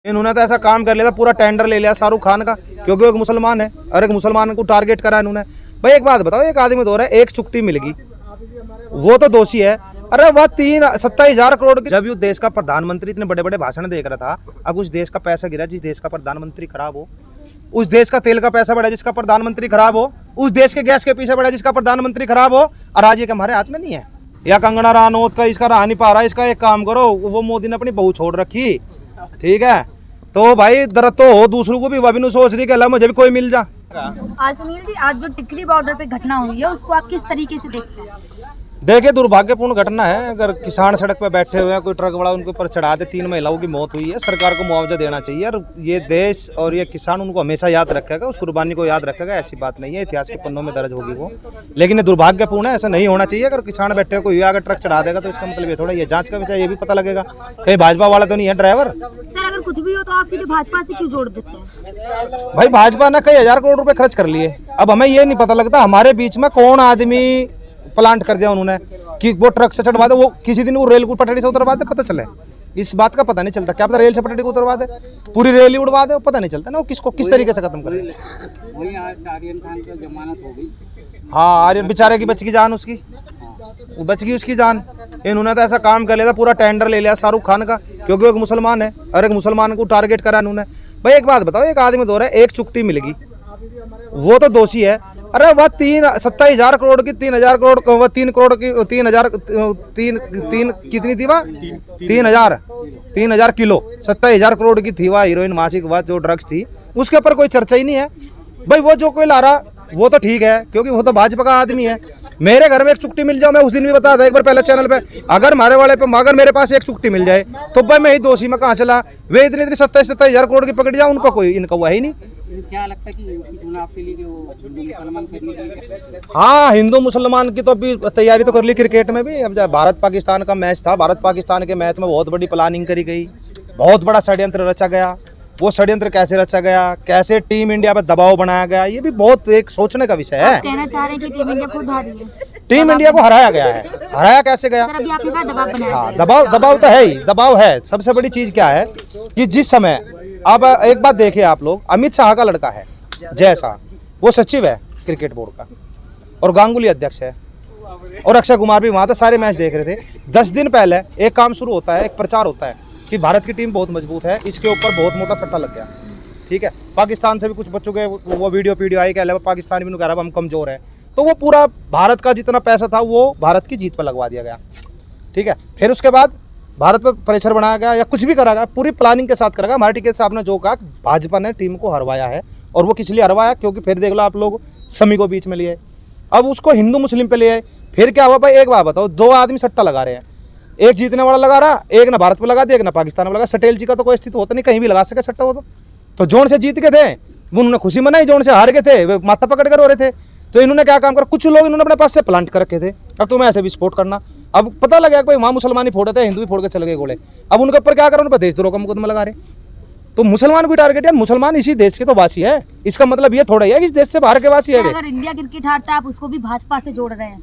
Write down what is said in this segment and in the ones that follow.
इन्होंने तो ऐसा काम कर लिया था, पूरा टेंडर ले लिया शाहरुख खान का, क्योंकि वो एक मुसलमान है और एक मुसलमान को टारगेट करा इन्होंने। भाई एक बात बताओ, एक आदमी दो रहा है, एक चुक्ति मिलेगी, वो तो दोषी है। अरे वह 27,000 करोड़ की, जब ये देश का प्रधानमंत्री इतने बड़े बड़े भाषण देख रहा था, अब उस देश का पैसा गिरा जिस देश का प्रधानमंत्री खराब हो, उस देश का तेल का पैसा बढ़ा जिसका प्रधानमंत्री खराब हो, उस देश के गैस के पीछे बढ़ा जिसका प्रधानमंत्री खराब हो, और आज ये हमारे हाथ में नहीं है। या कंगना रानौत का इसका रहा नहीं पा रहा, इसका एक काम करो, वो मोदी ने अपनी बहू छोड़ रखी, ठीक है, तो भाई दर्द तो हो दूसरों को भी, वह भी सोच रही कि अल्लाह मुझे भी कोई मिल जा। आज सुनील जी, आज जो टिकरी बॉर्डर पे घटना हुई है उसको आप किस तरीके से देखते हैं? देखिए, दुर्भाग्यपूर्ण घटना है। अगर किसान सड़क पर बैठे हुए हैं, कोई ट्रक वाला उनके ऊपर चढ़ा दे, 3 महिलाओं की मौत हुई है, सरकार को मुआवजा देना चाहिए। और ये देश और ये किसान उनको हमेशा याद रखेगा, उस कुर्बानी को याद रखेगा, ऐसी बात नहीं है, इतिहास के पन्नों में दर्ज होगी वो। लेकिन ये दुर्भाग्यपूर्ण है, ऐसा नहीं होना चाहिए। अगर किसान बैठे कोई अगर ट्रक चढ़ा देगा तो इसका मतलब ये थोड़ा, ये जांच का विषय, ये भी पता लगेगा कहीं भाजपा वाला तो नहीं है ड्राइवर। सर, अगर कुछ भी हो तो आप सीधे भाजपा से क्यों जोड़ देते हैं? भाई भाजपा ने कई हजार करोड़ रुपए खर्च कर लिए, अब हमें ये नहीं पता लगता हमारे बीच में कौन आदमी प्लांट कर दिया उन्होंने कि वो ट्रक से चढ़वा दे, वो किसी दिन वो रेल को पटड़ी से उतरवा दे, पता चले। इस बात का पता नहीं चलता, क्या पता रेल से पटड़ी को उतरवा दे, पूरी रेल ही उड़वा दे, पता नहीं चलता ना वो किसको किस तरीके से खत्म करे। वही आज आर्यन खान की जमानत हो गई। हाँ, आर्यन बेचारे की बच गई जान, उसकी वो बच गई उसकी जान। इन्होंने तो ऐसा काम कर लिया था, पूरा टेंडर ले लिया शाहरुख खान का, क्योंकि वो एक मुसलमान है और एक मुसलमान को टारगेट करा इन्होंने। भाई एक बात बताओ, एक आदमी दो रहा है, एक चुक्ति मिलेगी, वो तो दोषी है। अरे वह 27,000 करोड़ की 3,000 करोड़, वह 3 करोड़ की 3,000 कितनी थी वह 3,000 किलो 27,000 करोड़ की थी वह हीरोइन मासिक, वह जो ड्रग्स थी, उसके ऊपर कोई चर्चा ही नहीं है। भाई वो जो कोई ला रहा वो तो ठीक है, क्योंकि वो तो भाजपा का आदमी है। मेरे घर में एक चुक्ति मिल जाओ, मैं उस दिन भी बताया था एक बार पहले चैनल पे, अगर हमारे वाले पे अगर मेरे पास एक चुक्ति मिल जाए तो भाई मैं ही दोषी, में कहाँ चला। वे इतनी 27,000 करोड़ की पकड़ जाओ, उन पर कोई इनका हुआ ही नहीं। क्या लगता है कि यूपी चुनाव के लिए जो हिंदू मुसलमान करने के? हाँ, हिंदू मुसलमान की तो अभी तैयारी तो कर ली। क्रिकेट में भी अब भारत पाकिस्तान का मैच था, भारत पाकिस्तान के मैच में बहुत बड़ी प्लानिंग करी गई, बहुत बड़ा षड्यंत्र रचा गया। वो षड्यंत्र कैसे रचा गया, कैसे टीम इंडिया पर दबाव बनाया गया, ये भी बहुत एक सोचने का विषय है। कहना चाह रहे हैं कि टीम इंडिया खुद हारी है? टीम इंडिया को हराया गया है, हराया कैसे गया? सर, अभी आपके पास दबाव बनाया हाँ, दबाव तो है ही, दबाव है। सबसे बड़ी चीज क्या है कि जिस समय, अब एक बात देखिए आप लोग, अमित शाह का लड़का है जय शाह, वो सचिव है क्रिकेट बोर्ड का, और गांगुली अध्यक्ष है, और अक्षय कुमार भी वहां था, सारे मैच देख रहे थे। 10 दिन पहले एक काम शुरू होता है, एक प्रचार होता है कि भारत की टीम बहुत मजबूत है, इसके ऊपर बहुत मोटा सट्टा लग गया, ठीक है। पाकिस्तान से भी कुछ बच्चों के वो वीडियो आई, कह रहे पाकिस्तान भी कह रहा हम कमजोर है, तो वो पूरा भारत का जितना पैसा था वो भारत की जीत पर लगवा दिया गया, ठीक है। फिर उसके बाद भारत पर प्रेशर बनाया गया या कुछ भी करा गया, पूरी प्लानिंग के साथ करा गया। हमारे टिकट साहब ने जो कहा, भाजपा ने टीम को हरवाया है, और वो किस लिए हरवाया, क्योंकि फिर देख लो आप लोग, समी को बीच में लिए, अब उसको हिंदू मुस्लिम पे लिए, फिर क्या हुआ भाई? एक बात बताओ, 2 आदमी सट्टा लगा रहे हैं, एक जीतने वाला लगा रहा, एक ना भारत पे लगा दिया, एक ना पाकिस्तान में लगा। सटेल जी का तो कोई स्थिति होता नहीं, कहीं भी लगा सके सट्टा। वो तो जोन से जीत के थे, वो उन्होंने खुशी मनाई, जोन से हार गए थे, वे माथा पकड़ कर हो रहे थे, तो इन्होंने क्या काम करा, कुछ लोग इन्होंने अपने पास से प्लांट कर रखे थे, अब तुम्हें ऐसे भी सपोर्ट करना। अब पता लगा कि भाई वहाँ मुसलमान ही फोड़े थे, हिंदू भी फोड़ के चले गए गोले, अब उनके ऊपर क्या करो, उन पर देशद्रोह का मुकदमा लगा रहे। तो मुसलमान को टारगेट है, मुसलमान इसी देश के तो वासी है, इसका मतलब ये थोड़ा ही है कि इस देश से बाहर के वासी है। अगर इंडिया क्रिकेट हारता है, आप उसको भी भाजपा से जोड़ रहे हैं।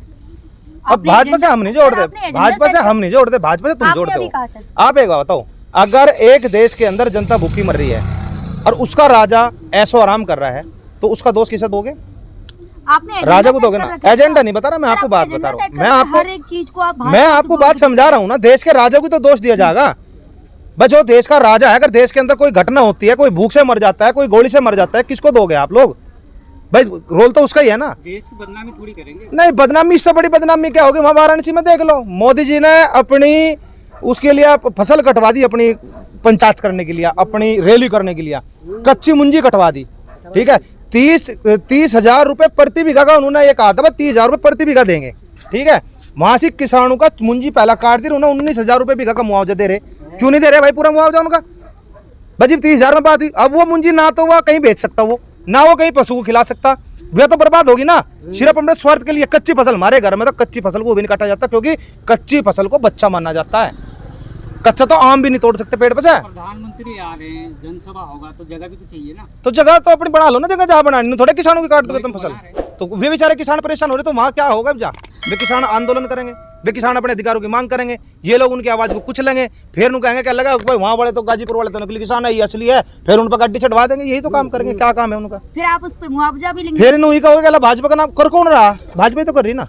अब भाजपा से हम नहीं जोड़ते, भाजपा से हम नहीं जोड़ते, भाजपा से तुम जोड़ते हो। आप एक बात बताओ, अगर एक देश के अंदर जनता भूखी मर रही है और उसका राजा ऐशो आराम कर रहा है, तो उसका दोष किसे दोगे? आपने राजा को दोगे ना। एजेंडा नहीं बता रहा, मैं आपको बात बता रहा हूँ, मैं आपको बात समझा रहा हूँ ना। देश के राजा को तो दोष दिया जाएगा भाई, जो देश का राजा है। अगर देश के अंदर कोई घटना होती है, कोई भूख से मर जाता है, कोई गोली से मर जाता है, किसको दोगे आप लोग? भाई रोल तो उसका ही है ना। देश की बदनामी थोड़ी करेंगे। नहीं, बदनामी, इससे बड़ी बदनामी क्या होगी? वहाँ वाराणसी में देख लो, मोदी जी ने अपनी उसके लिए फसल कटवा दी, अपनी पंचायत करने के लिए, अपनी रैली करने के लिए कच्ची मुंजी कटवा दी, ठीक है। 30,000 रुपये प्रति बीघा का उन्होंने ये कहा था, 30,000 रुपये प्रति बीघा देंगे, ठीक है। वहाँ से किसानों का मुंजी पहला काट दी, उन्होंने 19,000 रुपये बीघा का मुआवजा दे रहे। क्यों नहीं दे रहे भाई पूरा मुआवजा उनका? भाई 30,000 में बात हुई, अब वो मुंजी ना तो वह कहीं बेच सकता, वो ना वो कहीं पशु को खिला सकता, वह तो बर्बाद होगी ना। सिर्फ अपने स्वार्थ के लिए कच्ची फसल, हमारे घर में तो कच्ची फसल को भी नहीं काटा जाता, क्योंकि कच्ची फसल को बच्चा माना जाता है। कच्चा तो आम भी नहीं तोड़ सकते पेड़ पे से। प्रधानमंत्री आ रहे हैं, जनसभा होगा तो जगह भी तो चाहिए ना। तो जगह तो अपनी बना लो ना, जगह जहाँ बनानी, थोड़े किसानों की काट दोगे तुम फसल। तो वे बेचारे किसान परेशान हो रहे, तो वहाँ क्या होगा? जा वे किसान आंदोलन करेंगे, वे किसान अपने अधिकारों की मांग करेंगे, ये लोग उनकी आवाज को कुचलेंगे, फिर उनको कहेंगे क्या लगा भाई वहाँ वाले तो गाजीपुर वाले तो नकली किसान है, ये असली है, फिर उन पर गड्डी चढ़वा देंगे। यही तो काम करेंगे, क्या काम है उनका? फिर आप उस पर मुआवजा भी लेंगे? फिर इन्हीं कहोगे भाजपा का नाम कर कौन रहा? भाजपा तो कर रही ना,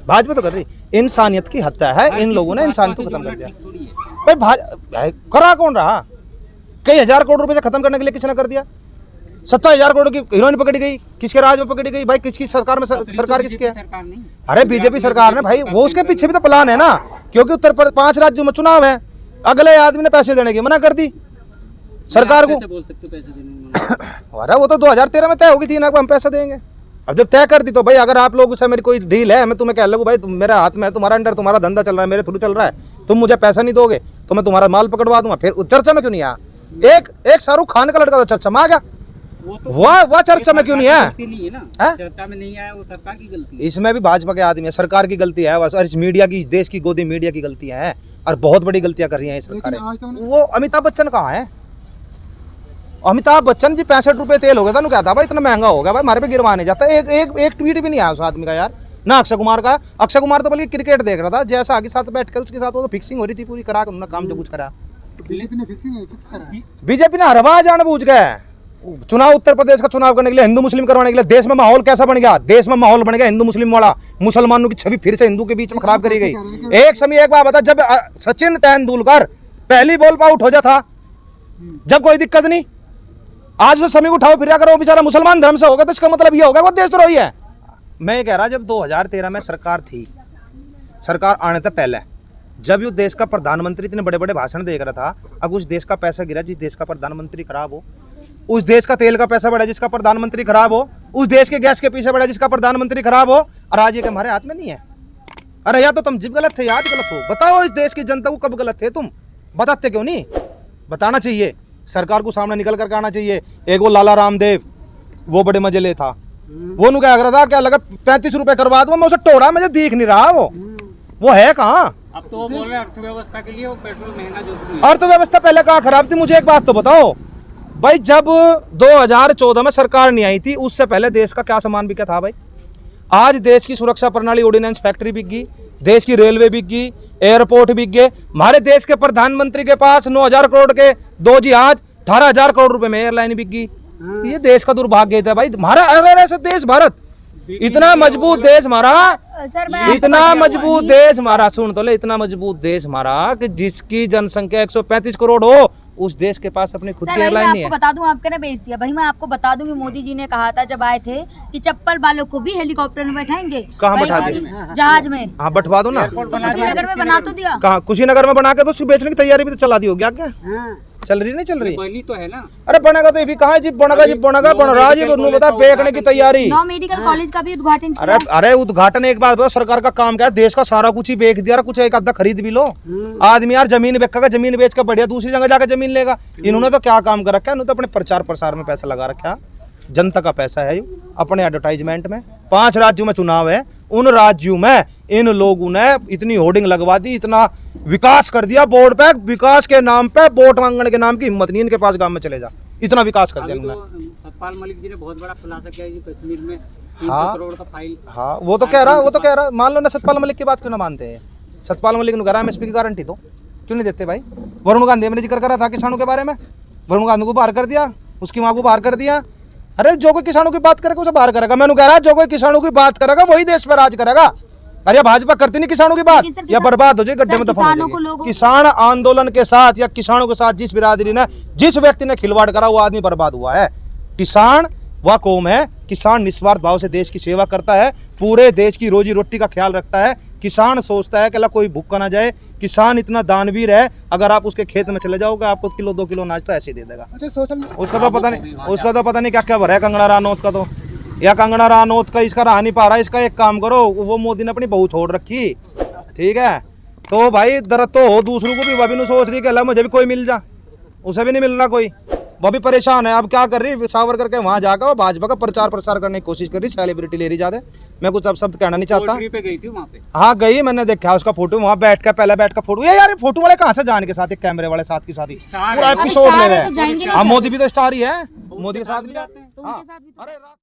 भाजपा तो कर रही। इंसानियत की हत्या है, इन लोगों ने इंसानियत को खत्म कर दिया भाई। करा कौन रहा? कई हजार करोड़ रुपए से खत्म करने के लिए किसने कर दिया? 70,000 करोड़ की हीरोइन पकड़ी गई, किसके राज में पकड़ी गई भाई? किसकी सरकार में? सरकार किसकी है? अरे बीजेपी सरकार ने भाई, वो उसके पीछे भी तो प्लान है ना, क्योंकि उत्तर प्रदेश 5 राज्यों में चुनाव है, अगले आदमी ने पैसे देने की मना कर दी सरकार को। बोल सकते पैसे देने अरे वो तो 2013 में तय होगी थी ना हम पैसे देंगे। अब जब तय कर दी तो भाई अगर आप लोगों से मेरी कोई डील है, मैं तुम्हें कह लगूँ भाई मेरे हाथ में है, तुम्हारा अंडर, तुम्हारा धंधा चल रहा है, मेरे थ्रू चल रहा है, तुम मुझे पैसा नहीं दोगे तो मैं तुम्हारा माल पकड़वा दूंगा, फिर चर्चा में क्यों नहीं आया? एक शाहरुख खान का लड़का तो चर्चा में आ गया, वह चर्चा में क्यों नहीं है? चर्चा में नहीं आया, वो सरकार की गलती है। इसमें भी भाजपा के आदमी है, सरकार की गलती है, और इस मीडिया की, इस देश की गोदी मीडिया की गलतियां हैं, और बहुत बड़ी गलतियां कर रही हैं सरकारें। वो अमिताभ बच्चन कहाँ है? अमिताभ बच्चन जी 65 रुपए तेल हो गया था, क्या था भाई इतना महंगा हो गया भाई, हमारे पे गिरवा नहीं जाता। एक ट्वीट भी नहीं आया उस आदमी का यार, ना अक्षय कुमार का। अक्षय कुमार तो बल्कि क्रिकेट देख रहा था, जैसा आगे साथ बैठकर उसके साथ वो तो फिक्सिंग हो रही थी पूरी, करा उन्होंने काम जो कुछ करा। बीजेपी ने हरवा जानबूझ गए चुनाव, उत्तर प्रदेश का चुनाव करने के लिए, हिंदू मुस्लिम करवाने के लिए। देश में माहौल कैसा बन गया? देश में माहौल बन गया हिंदू मुस्लिम वाला, मुसलमानों की छवि फिर से हिंदू के बीच में खराब करी गई। एक समय एक बात बता, जब सचिन तेंदुलकर पहली बॉल पर आउट हो जाता, जब कोई दिक्कत नहीं, आज वो समय उठाओ फिर अगर वो बेचारा मुसलमान धर्म से होगा तो इसका मतलब ये होगा वो देशद्रोही है। मैं ये कह रहा, जब 2013 में सरकार थी, सरकार आने से पहले जब ये देश का प्रधानमंत्री इतने बड़े बड़े भाषण देख रहा था, अब उस देश का पैसा गिरा जिस देश का प्रधानमंत्री खराब हो, उस देश का तेल का पैसा बढ़ा जिसका प्रधानमंत्री खराब हो, उस देश के गैस के पीछे बढ़ा जिसका प्रधानमंत्री खराब हो, और आज ये कि हमारे हाथ में नहीं है। अरे या तो तुम जब गलत थे, याद गलत हो, बताओ इस देश की जनता को कब गलत थे तुम? बताते क्यों नहीं? बताना चाहिए, सरकार को सामने निकल कर आना चाहिए। एक वो लाला रामदेव, वो बड़े मजे ले था, वो नु क्या कर रहा था, क्या लगा 35 रुपए करवा दूं, मैं उसे टोरा, मुझे दिख नहीं रहा वो है कहाँ? अब तो वो बोल रहे अर्थव्यवस्था के लिए वो पेट्रोल महंगा जो। अर्थव्यवस्था पहले कहाँ खराब थी? मुझे एक बात तो बताओ भाई, जब 2014 में सरकार नहीं आई थी, उससे पहले देश का क्या सामान बिका था भाई? आज देश की सुरक्षा प्रणाली, ऑर्डिनेंस फैक्ट्री बिक गई, देश की रेलवे बिक गई, एयरपोर्ट बिक गए। हमारे देश के प्रधानमंत्री के पास 9,000 करोड़ के 2 जहाज, 18,000 करोड़ रुपए में एयरलाइन बिक गई। ये देश का दुर्भाग्य था भाई हमारा। अगर ऐसा देश, भारत इतना मजबूत देश हमारा, इतना मजबूत देश हमारा, सुन तो ले, इतना मजबूत देश हमारा कि जिसकी जनसंख्या 135 करोड़ हो, उस देश के पास अपनी खुद की एयरलाइन नहीं है। बता दूं, आपके ने बेच दिया भाई। मैं आपको बता दूंगी, मोदी जी ने कहा था जब आए थे कि चप्पल वालों को भी हेलीकॉप्टर में बैठाएंगे। कहाँ बैठा दिया? जहाज में। हाँ बैठवा दो ना, कुशीनगर में बना तो दिया। कहाँ? कुशीनगर में बना के तो उसको बेचने की तैयारी भी तो चला दी होगी। क्या चल रही नहीं चल रही? बनी तो है ना। अरे बनेगा तो ये भी कहाँ? जी बनेगा, जी बनेगा, बन रहा जी, बता बेचने की तैयारी। 9 मेडिकल कॉलेज का भी उद्घाटन किया। अरे उद्घाटन एक बात बताओ, सरकार का काम क्या है? देश का सारा कुछ ही बेच दिया, कुछ एक आधा खरीद भी लो। आदमी यार जमीन बेचेगा, जमीन बेच कर बढ़िया दूसरी जगह जाकर जमीन लेगा। इन्होंने तो क्या काम कर रखा है? इन्होंने तो अपने प्रचार प्रसार में पैसा लगा रखा, जनता का पैसा है ये, अपने एडवर्टाइजमेंट में। 5 राज्यों में चुनाव है, उन राज्यों में इन लोगों ने इतनी होर्डिंग लगवा दी, इतना विकास कर दिया बोर्ड पे, विकास के नाम पे, वोट मांगने के नाम की हिम्मत नहीं इनके पास, गांव में चले जा, इतना विकास कर दिया उन्होंने। सतपाल मलिक जी ने बहुत बड़ा खुलासा किया है कश्मीर में 300 करोड़ का फाइल। हाँ वो तो कह रहा, मान लो ना, सतपाल मलिक की बात क्यों ना मानते हैं? सतपाल मलिक ने कहा एमएसपी की गारंटी दो, क्यों नहीं देते भाई? वरुण गांधी ने जिक्र करा था किसानों के बारे में, वरुण गांधी को बाहर कर दिया, उसकी माँ को बाहर कर दिया। अरे जो कोई किसानों की बात करेगा उसे बाहर करेगा। मैंने कह रहा जो कोई किसानों की बात करेगा वही देश पर राज करेगा। अरे भाजपा करती नहीं किसानों की बात, या बर्बाद हो जाए, गड्ढे में दफन हो जाएगी। किसान आंदोलन के साथ या किसानों के साथ जिस बिरादरी ने, जिस व्यक्ति ने खिलवाड़ करा, वो आदमी बर्बाद हुआ है। किसान वह कौम है, किसान निस्वार्थ भाव से देश की सेवा करता है, पूरे देश की रोजी रोटी का ख्याल रखता है। किसान सोचता है कि अल्लाह कोई भूखा ना जाए। किसान इतना दानवीर है, अगर आप उसके खेत में चले जाओगे आपको किलो 2 किलो अनाज तो ऐसे ही दे देगा। उसका तो पता नहीं क्या क्या भरा है कंगना रानौत का, तो या कंगना रानौत का इसका रहा नहीं पा रहा। इसका एक काम करो, वो मोदी ने अपनी बहू छोड़ रखी, ठीक है, तो भाई दर्द तो हो दूसरों को भी। वह भी नहीं सोच रही कि अल्लाह मुझे भी कोई मिल जा, उसे भी नहीं मिल रहा कोई, वो भी परेशान है। अब क्या कर रही, सावर करके वहां जाकर वो भाजपा का प्रचार प्रसार करने की कोशिश कर रही, सेलिब्रिटी ले रही ज्यादा। मैं कुछ अब शब्द कहना नहीं चाहता। पे गई थी वहाँ पे। हाँ गई, मैंने देखा उसका फोटो, वहाँ बैठ कर पहले बैठ कर फोटो। ये यार फोटो वाले कहाँ से जाने के साथ, एक कैमरे वाले साथ के साथ ही पूरा एपिसोड ले रहे हैं। मोदी भी तो स्टार ही है, मोदी के साथ भी।